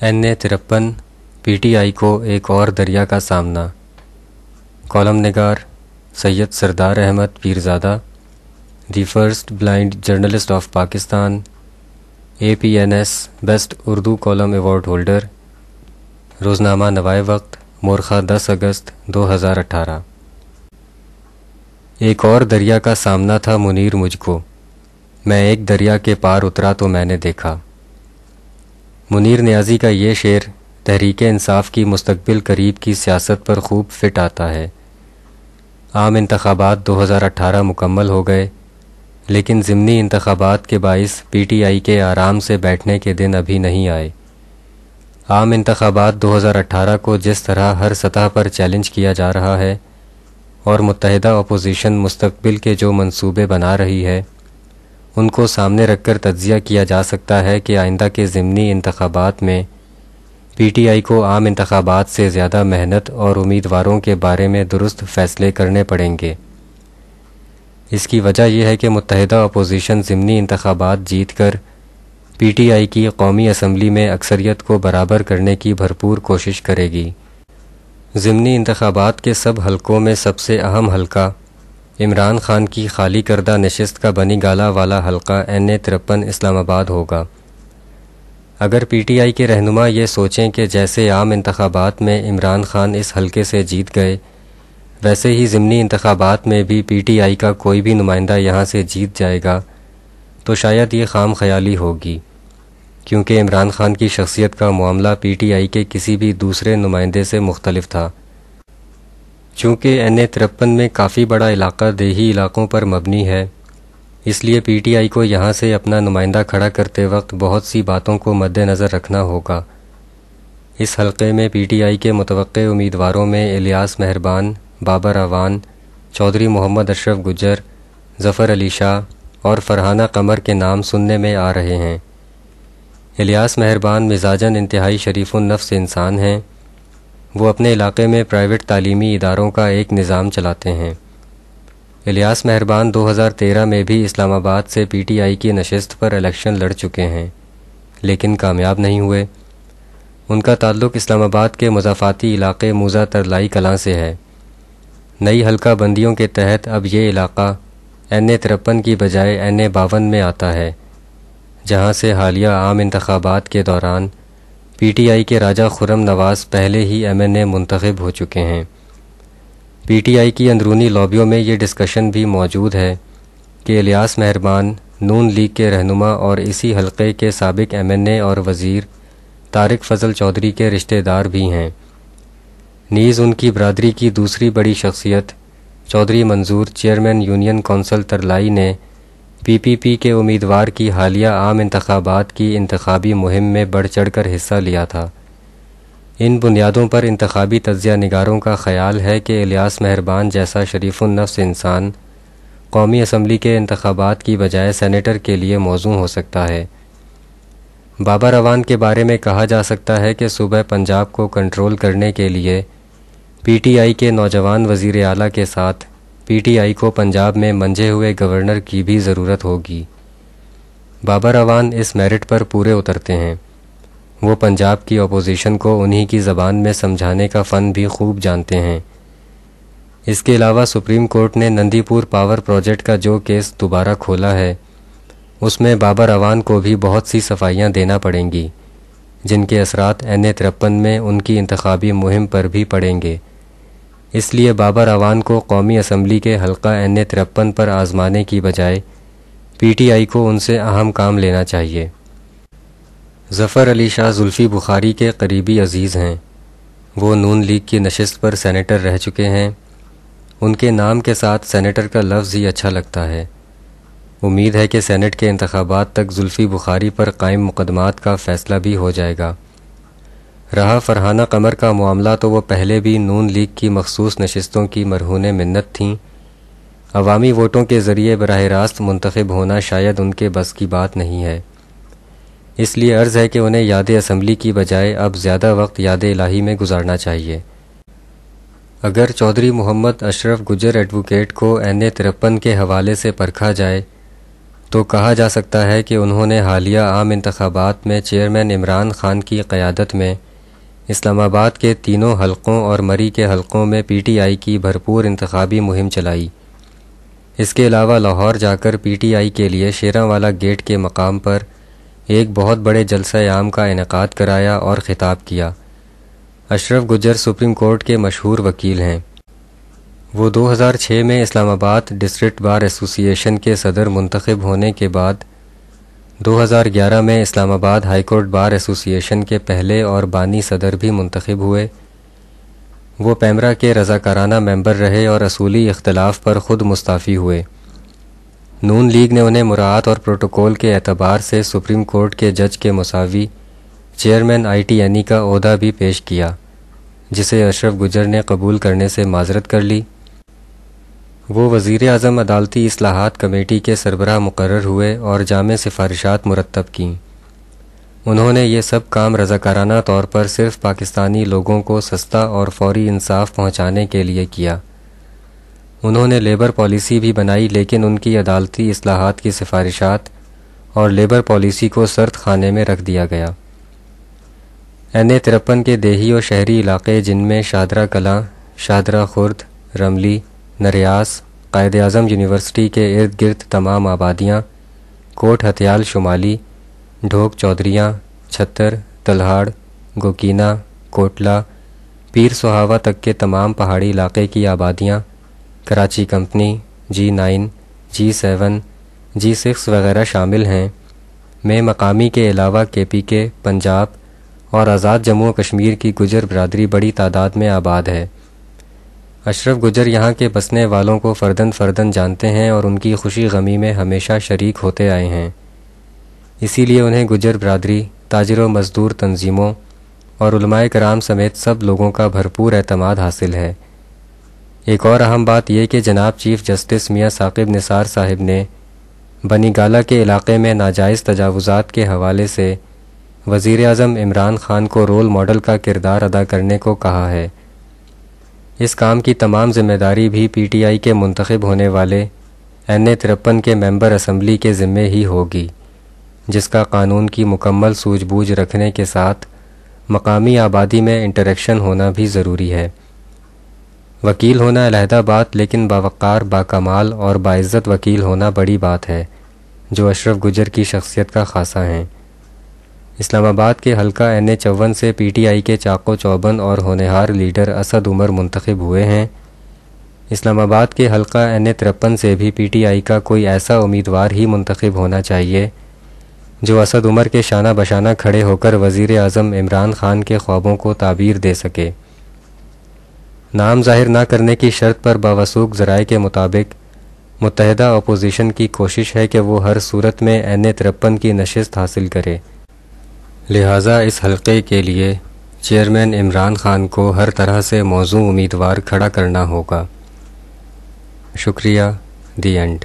NA53 PTI کو ایک اور دریا کا سامنا۔ کالم نگار Syed Sardar Ahmad Pirzada, the first blind journalist of Pakistan, APNS best Urdu column award holder, روزنامہ نوائے وقت، مورخہ 10 اگست 2018۔ ایک اور دریا کا سامنا تھا منیر مجھ کو، میں ایک دریا کے پار اترا تو میں نے دیکھا۔ منیر نیازی کا یہ شعر تحریک انصاف کی مستقبل قریب کی سیاست پر خوب فٹ آتا ہے۔ عام انتخابات 2018 مکمل ہو گئے، لیکن ضمنی انتخابات کے باعث PTI کے آرام سے بیٹھنے کے دن ابھی نہیں آئے۔ عام انتخابات 2018 کو جس طرح ہر سطح پر چیلنج کیا جا رہا ہے اور متحدہ اپوزیشن مستقبل کے جو منصوبے بنا رہی ہے، ان کو سامنے رکھ کر تجزیہ کیا جا سکتا ہے کہ آئندہ کے ضمنی انتخابات میں PTI کو عام انتخابات سے زیادہ محنت اور امیدواروں کے بارے میں درست فیصلے کرنے پڑیں گے۔ اس کی وجہ یہ ہے کہ متحدہ اپوزیشن ضمنی انتخابات جیت کر PTI کی قومی اسمبلی میں اکثریت کو برابر کرنے کی بھرپور کوشش کرے گی۔ ضمنی انتخابات کے سب حلقوں میں سب سے اہم حلقہ عمران خان کی خالی کردہ نشست کا بنی گالہ والا حلقہ NA53 اسلام آباد ہوگا۔ اگر PTI کے رہنما یہ سوچیں کہ جیسے عام انتخابات میں عمران خان اس حلقے سے جیت گئے، ویسے ہی ضمنی انتخابات میں بھی PTI کا کوئی بھی نمائندہ یہاں سے جیت جائے گا، تو شاید یہ خام خیالی ہوگی، کیونکہ عمران خان کی شخصیت کا معاملہ PTI کے کسی بھی دوسرے نمائندے سے مختلف تھا۔ چونکہ NA53 میں کافی بڑا علاقہ دیہی علاقوں پر مبنی ہے، اس لیے PTI کو یہاں سے اپنا نمائندہ کھڑا کرتے وقت بہت سی باتوں کو مد نظر رکھنا ہوگا۔ اس حلقے میں PTI کے متوقع امیدواروں میں الیاس مہربان، بابر اعوان، چودھری محمد اشرف گجر، ظفر علی شاہ اور فرحانہ قمر کے نام سننے میں آ رہے ہیں۔ الیاس مہربان مزاجاً انتہائی شریف النفس انسان ہیں۔ وہ اپنے علاقے میں پرائیویٹ تعلیمی اداروں کا ایک نظام چلاتے ہیں۔ الیاس مہربان 2013 میں بھی اسلام آباد سے PTI کی نشست پر الیکشن لڑ چکے ہیں، لیکن کامیاب نہیں ہوئے۔ ان کا تعلق اسلام آباد کے مضافاتی علاقے موزہ ترلائی کلاں سے ہے۔ نئی حلقہ بندیوں کے تحت اب یہ علاقہ NA53 کی بجائے NA52 میں آتا ہے، جہاں سے حالیہ عام انتخابات کے دوران PTI کے راجہ خرم نواز پہلے ہی MNA منتخب ہو چکے ہیں۔ PTI کی اندرونی لابیوں میں یہ ڈسکشن بھی موجود ہے کہ الیاس مہربان نون لیگ کے رہنما اور اسی حلقے کے سابق MNA اور وزیر طارق فضل چودھری کے رشتہ دار بھی ہیں۔ نیز ان کی برادری کی دوسری بڑی شخصیت چودھری منظور، چیئرمین یونین کونسل ترلائی نے PPP کے امیدوار کی حالیہ عام انتخابات کی انتخابی مہم میں بڑھ چڑھ کر حصہ لیا تھا۔ ان بنیادوں پر انتخابی تجزیہ نگاروں کا خیال ہے کہ الیاس مہربان جیسا شریف النفس انسان قومی اسمبلی کے انتخابات کی بجائے سینیٹر کے لیے موزوں ہو سکتا ہے۔ بابر اعوان کے بارے میں کہا جا سکتا ہے کہ صوبہ پنجاب کو کنٹرول کرنے کے لیے PTI کے نوجوان وزیر اعلیٰ کے ساتھ PTI کو پنجاب میں منجھے ہوئے گورنر کی بھی ضرورت ہوگی۔ بابر اعوان اس میرٹ پر پورے اترتے ہیں۔ وہ پنجاب کی اپوزیشن کو انہی کی زبان میں سمجھانے کا فن بھی خوب جانتے ہیں۔ اس کے علاوہ سپریم کورٹ نے نندی پور پاور پروجیکٹ کا جو کیس دوبارہ کھولا ہے، اس میں بابر اعوان کو بھی بہت سی صفائیاں دینا پڑیں گی، جن کے اثرات NA53 میں ان کی انتخابی مہم پر بھی پڑیں گے۔ اس لیے بابر اعوان کو قومی اسمبلی کے حلقہ NA53 پر آزمانے کی بجائے PTI کو ان سے اہم کام لینا چاہیے۔ ظفر علی شاہ زلفی بخاری کے قریبی عزیز ہیں۔ وہ نون لیگ کی نشست پر سینیٹر رہ چکے ہیں۔ ان کے نام کے ساتھ سینیٹر کا لفظ ہی اچھا لگتا ہے۔ امید ہے کہ سینٹ کے انتخابات تک زلفی بخاری پر قائم مقدمات کا فیصلہ بھی ہو جائے گا۔ رہا فرحانہ قمر کا معاملہ تو وہ پہلے بھی نون لیگ کی مخصوص نشستوں کی مرہون منت تھیں۔ عوامی ووٹوں کے ذریعے براہ راست منتخب ہونا شاید ان کے بس کی بات نہیں ہے۔ اس لیے عرض ہے کہ انہیں یاد اسمبلی کی بجائے اب زیادہ وقت یاد الہی میں گزارنا چاہیے۔ اگر چودھری محمد اشرف گجر ایڈوکیٹ کو NA53 کے حوالے سے پرکھا جائے تو کہا جا سکتا ہے کہ انہوں نے حالیہ عام انتخابات میں چیئرمین عمران خان کی قیادت میں اسلام آباد کے تینوں حلقوں اور مری کے حلقوں میں پی ٹی آئی کی بھرپور انتخابی مہم چلائی۔ اس کے علاوہ لاہور جا کر پی ٹی آئی کے لیے شیراں والا گیٹ کے مقام پر ایک بہت بڑے جلسہ عام کا انعقاد کرایا اور خطاب کیا۔ اشرف گجر سپریم کورٹ کے مشہور وکیل ہیں۔ وہ 2006 میں اسلام آباد ڈسٹرکٹ بار ایسوسی ایشن کے صدر منتخب ہونے کے بعد 2011 میں اسلام آباد ہائی کورٹ بار ایسوسی ایشن کے پہلے اور بانی صدر بھی منتخب ہوئے۔ وہ پیمرا کے رضاکارانہ ممبر رہے اور اصولی اختلاف پر خود مستعفی ہوئے۔ نون لیگ نے انہیں مراعات اور پروٹوکول کے اعتبار سے سپریم کورٹ کے جج کے مساوی چیئرمین آئی ٹی این ای کا عہدہ بھی پیش کیا، جسے اشرف گجر نے قبول کرنے سے معذرت کر لی۔ وہ وزیر اعظم عدالتی اصلاحات کمیٹی کے سربراہ مقرر ہوئے اور جامع سفارشات مرتب کیں۔ انہوں نے یہ سب کام رضاکارانہ طور پر صرف پاکستانی لوگوں کو سستا اور فوری انصاف پہنچانے کے لیے کیا۔ انہوں نے لیبر پالیسی بھی بنائی، لیکن ان کی عدالتی اصلاحات کی سفارشات اور لیبر پالیسی کو سرد خانے میں رکھ دیا گیا۔ NA-53 کے دیہی و شہری علاقے، جن میں شاہدرہ کلاں، شاہدرہ خرد، رملی، نریاس، قائد اعظم یونیورسٹی کے ارد گرد تمام آبادیاں، کوٹ ہتھیال شمالی، ڈھوک چودھریاں، چھتر، تلہاڑ، گوکینہ، کوٹلہ، پیر سہاوا تک کے تمام پہاڑی علاقے کی آبادیاں، Karachi company, G9، G7، G6 وغیرہ شامل ہیں، میں مقامی کے علاوہ KPK، پنجاب اور آزاد جموں و کشمیر کی گجر برادری بڑی تعداد میں آباد ہے۔ اشرف گجر یہاں کے بسنے والوں کو فردن فردن جانتے ہیں اور ان کی خوشی غمی میں ہمیشہ شریک ہوتے آئے ہیں۔ اسی لیے انہیں گجر برادری، تاجر و مزدور تنظیموں اور علماء کرام سمیت سب لوگوں کا بھرپور اعتماد حاصل ہے۔ ایک اور اہم بات یہ کہ جناب چیف جسٹس میاں ثاقب نثار صاحب نے بنی گالہ کے علاقے میں ناجائز تجاوزات کے حوالے سے وزیر اعظم عمران خان کو رول ماڈل کا کردار ادا کرنے کو کہا ہے۔ اس کام کی تمام ذمہ داری بھی پی ٹی آئی کے منتخب ہونے والے NA-53 کے ممبر اسمبلی کے ذمے ہی ہوگی، جس کا قانون کی مکمل سوجھ بوجھ رکھنے کے ساتھ مقامی آبادی میں انٹریکشن ہونا بھی ضروری ہے۔ وکیل ہونا علیحدہ بات، لیکن باوقار، باکمال اور باعزت وکیل ہونا بڑی بات ہے، جو اشرف گجر کی شخصیت کا خاصہ ہیں۔ اسلام آباد کے حلقہ NA-54 سے پی ٹی آئی کے چاق و چوبند اور ہونہار لیڈر اسد عمر منتخب ہوئے ہیں۔ اسلام آباد کے حلقہ NA-53 سے بھی پی ٹی آئی کا کوئی ایسا امیدوار ہی منتخب ہونا چاہیے جو اسد عمر کے شانہ بشانہ کھڑے ہو کر وزیر اعظم عمران خان کے خوابوں کو تعبیر دے سکے۔ نام ظاہر نہ کرنے کی شرط پر باوثوق ذرائع کے مطابق متحدہ اپوزیشن کی کوشش ہے کہ وہ ہر صورت میں NA-53 کی نشست حاصل کرے، لہٰذا اس حلقے کے لیے چیئرمین عمران خان کو ہر طرح سے موزوں امیدوار کھڑا کرنا ہوگا۔ شکریہ۔ The end.